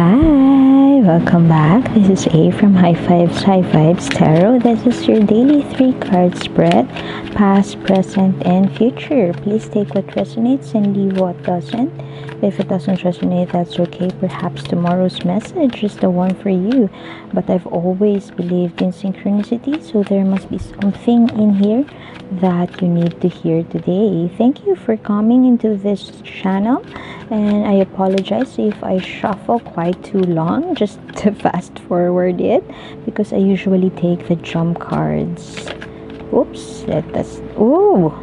Hi, welcome back. This is A from High Fives High Vibes Tarot. This is your daily 3 card spread, past, present, and future. Please take what resonates and leave what doesn't. If it doesn't resonate, that's okay. Perhaps tomorrow's message is the one for you. But I've always believed in synchronicity, so there must be something in here that you need to hear today. Thank you for coming into this channel, and I apologize if I shuffle quite too long, just to fast forward it, because I usually take the jump cards. Oops, let us. Ooh!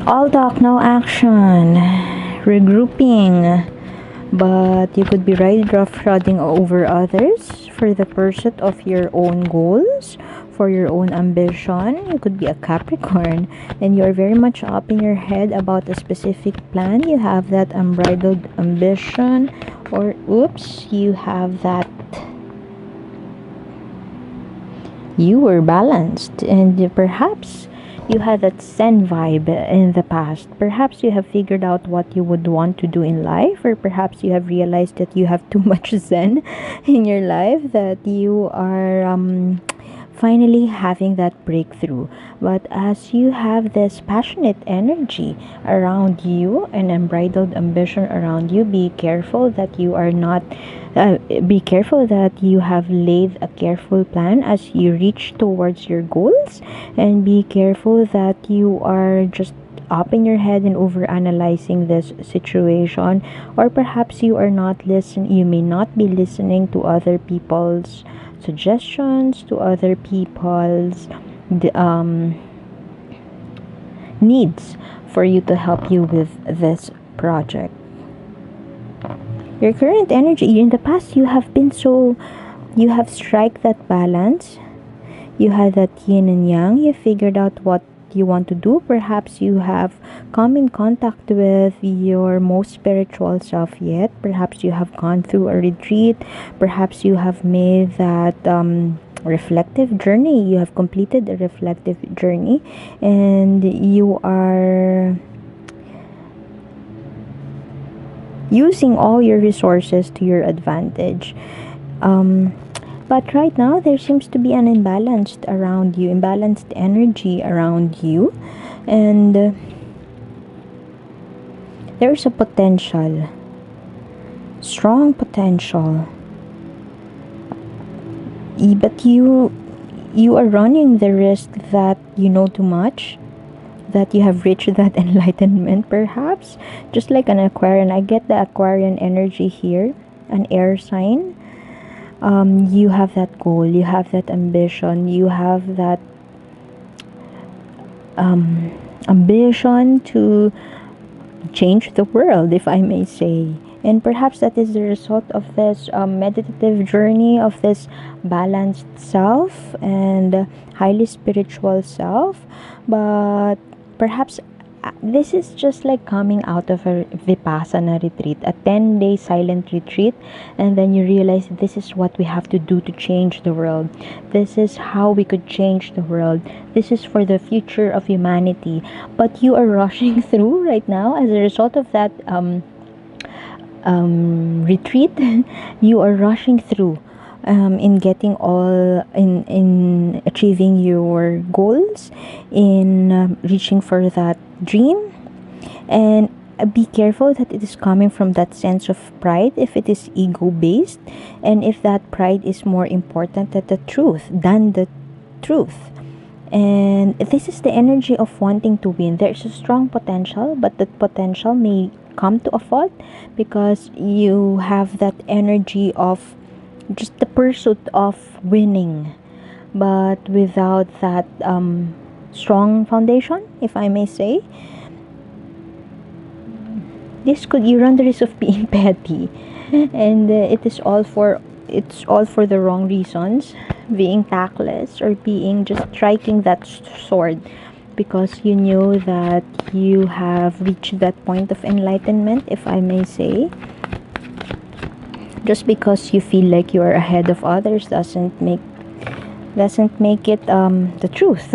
All talk, no action. Regrouping. But you could be roughshoding over others for the pursuit of your own goals, for your own ambition. You could be a Capricorn and you're very much up in your head about a specific plan. You have that unbridled ambition, or oops, you have that you were balanced, and perhaps you had that Zen vibe in the past. Perhaps you have figured out what you would want to do in life, or perhaps you have realized that you have too much Zen in your life, that you are finally having that breakthrough. But as you have this passionate energy around you and unbridled ambition around you, be careful that you are not be careful that you have laid a careful plan as you reach towards your goals, and be careful that you are just up in your head and over analyzing this situation, or perhaps you are not you may not be listening to other people's suggestions, to other people's needs for you to help you with this project. Your current energy, in the past you have been you have strike that balance, you had that yin and yang, you figured out what you want to do. Perhaps you have come in contact with your most spiritual self yet. Perhaps you have gone through a retreat. Perhaps you have made that reflective journey. You have completed a reflective journey, and you are using all your resources to your advantage. But right now, there seems to be an imbalanced energy around you, and there's a potential, strong potential. But you are running the risk that you know too much, that you have reached that enlightenment, perhaps. Just like an Aquarian, I get the Aquarian energy here, an air sign. You have that goal, you have that ambition, you have that ambition to change the world, if I may say. And perhaps that is the result of this meditative journey, of this balanced self and highly spiritual self. But perhaps this is just like coming out of a Vipassana retreat, a 10-day silent retreat, and then you realize this is what we have to do to change the world. This is how we could change the world. This is for the future of humanity. But you are rushing through right now as a result of that retreat. You are rushing through in getting all in achieving your goals, in reaching for that dream, and be careful that it is coming from that sense of pride, if it is ego based, and if that pride is more important than the truth. And this is the energy of wanting to win. There's a strong potential, but that potential may come to a fault because you have that energy of just the pursuit of winning, but without that strong foundation, if I may say. You run the risk of being petty, and it's all for the wrong reasons, being tactless, or being just striking that sword because you know that you have reached that point of enlightenment, if I may say. Just because you feel like you are ahead of others doesn't make doesn't make it the truth.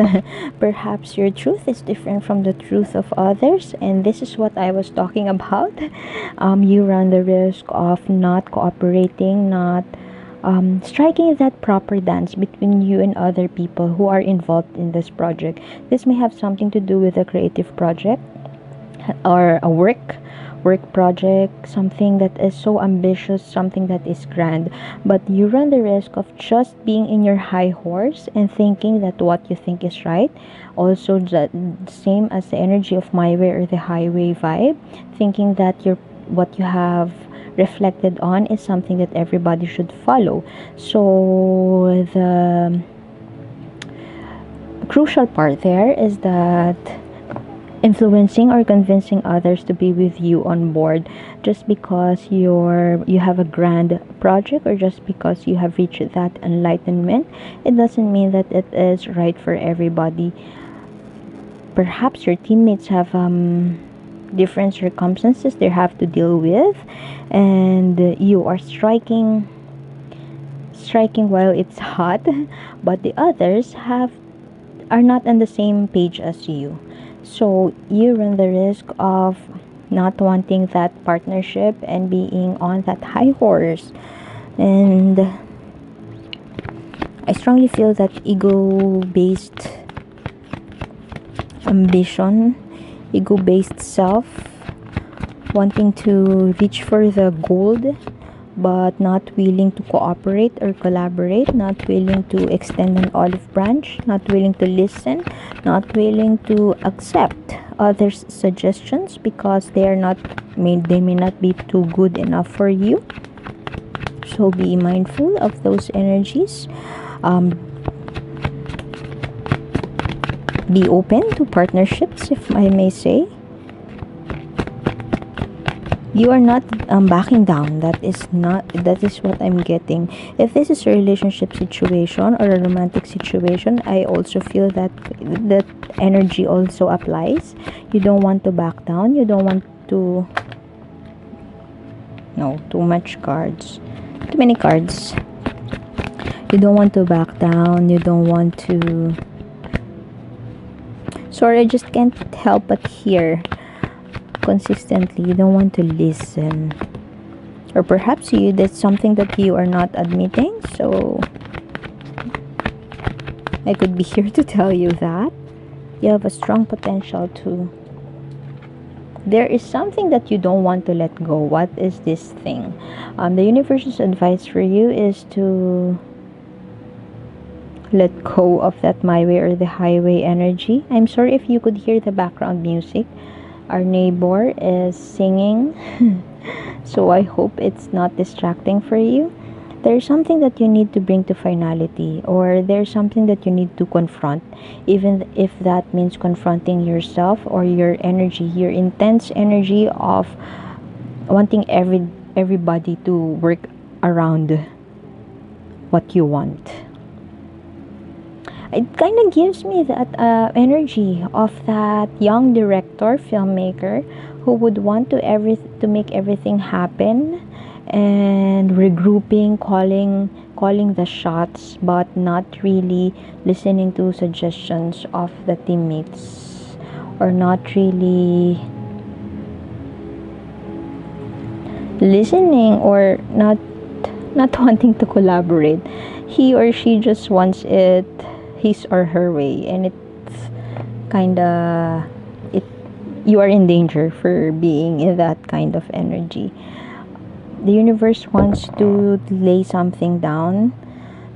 Perhaps your truth is different from the truth of others, and this is what I was talking about. You run the risk of not cooperating, not striking that proper dance between you and other people who are involved in this project. This may have something to do with a creative project or a work project, something that is so ambitious, something that is grand, but you run the risk of just being in your high horse and thinking that what you think is right. Also, the same as the energy of my way or the highway vibe, thinking that your what you have reflected on is something that everybody should follow. So the crucial part there is that influencing or convincing others to be with you on board just because you have a grand project, or just because you have reached that enlightenment, it doesn't mean that it is right for everybody. Perhaps your teammates have different circumstances they have to deal with, and you are striking while it's hot, but the others have are not on the same page as you. So you run the risk of not wanting that partnership and being on that high horse. And I strongly feel that ego based ambition, ego based self, wanting to reach for the gold but not willing to cooperate or collaborate, not willing to extend an olive branch, not willing to listen, not willing to accept others' suggestions because they may not be too good enough for you. So be mindful of those energies. Um, be open to partnerships, if I may say. You are not backing down. That is what I'm getting. If this is a relationship situation or a romantic situation, I also feel that that energy also applies. You don't want to back down. You don't want to, no, too much cards, too many cards. You don't want to back down. You don't want to, sorry, I just can't help but hear consistently. You don't want to listen, or perhaps you did something that you are not admitting. So I could be here to tell you that you have a strong potential to, there is something that you don't want to let go. What is this thing? The universe's advice for you is to let go of that my way or the highway energy. I'm sorry if you could hear the background music. Our neighbor is singing, so I hope it's not distracting for you. There's something that you need to bring to finality, or there's something that you need to confront, even if that means confronting yourself or your energy, your intense energy of wanting everybody to work around what you want. It kind of gives me that energy of that young director filmmaker who would want to make everything happen, and regrouping, calling the shots, but not really listening to suggestions of the teammates, or not really listening, or not wanting to collaborate. He or she just wants it his or her way, and it's kind of, it you are in danger for being in that kind of energy. The universe wants to lay something down,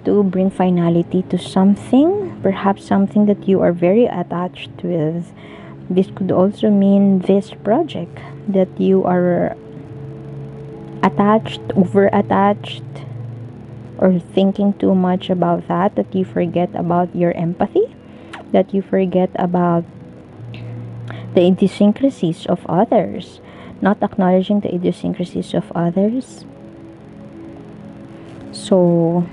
to bring finality to something, perhaps something that you are very attached with. This could also mean this project that you are attached, over attached, or thinking too much about that you forget about your empathy, that you forget about the idiosyncrasies of others, not acknowledging the idiosyncrasies of others. So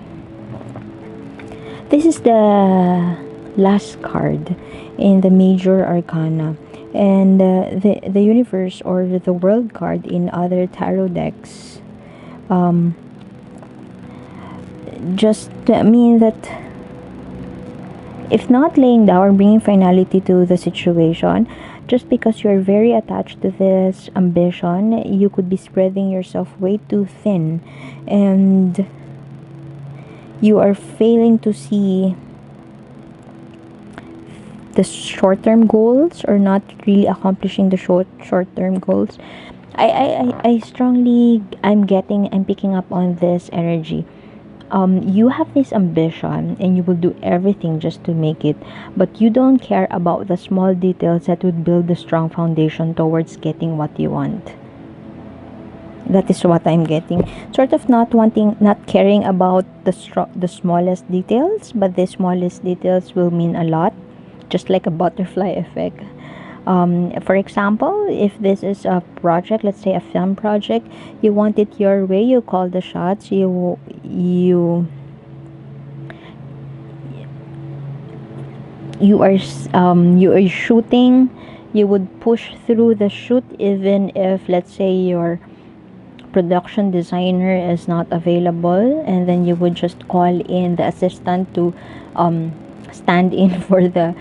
this is the last card in the major arcana, and the universe or the world card in other tarot decks just mean that If not laying down or bringing finality to the situation, just because you're very attached to this ambition, you could be spreading yourself way too thin, and you are failing to see the short-term goals, or not really accomplishing the short-term goals. I strongly, I'm picking up on this energy. You have this ambition and you will do everything just to make it, but you don't care about the small details that would build a strong foundation towards getting what you want. That is what I'm getting. Sort of not wanting, not caring about the smallest details, but the smallest details will mean a lot, just like a butterfly effect. For example, if this is a project, let's say a film project, you want it your way, you call the shots, you are shooting, you would push through the shoot even if, let's say, your production designer is not available, and then you would just call in the assistant to stand in for the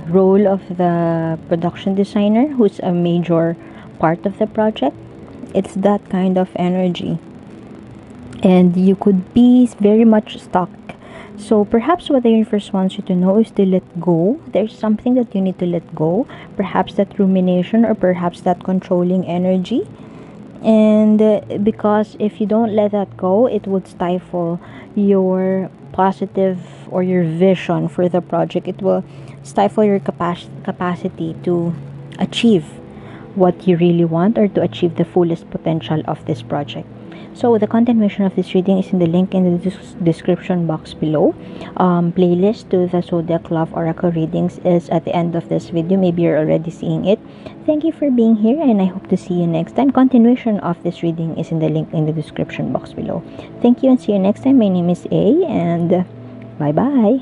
role of the production designer, who's a major part of the project. It's that kind of energy, and you could be very much stuck. So perhaps what the universe wants you to know is to let go. There's something that you need to let go, perhaps that rumination, or perhaps that controlling energy. And because if you don't let that go, it would stifle your positive or your vision for the project. It will stifle your capacity to achieve what you really want, or to achieve the fullest potential of this project. So the continuation of this reading is in the link in the description box below. Playlist to the Zodiac Love Oracle readings is at the end of this video. Maybe you're already seeing it. Thank you for being here, and I hope to see you next time. Continuation of this reading is in the link in the description box below. Thank you, and see you next time. My name is A, and bye bye.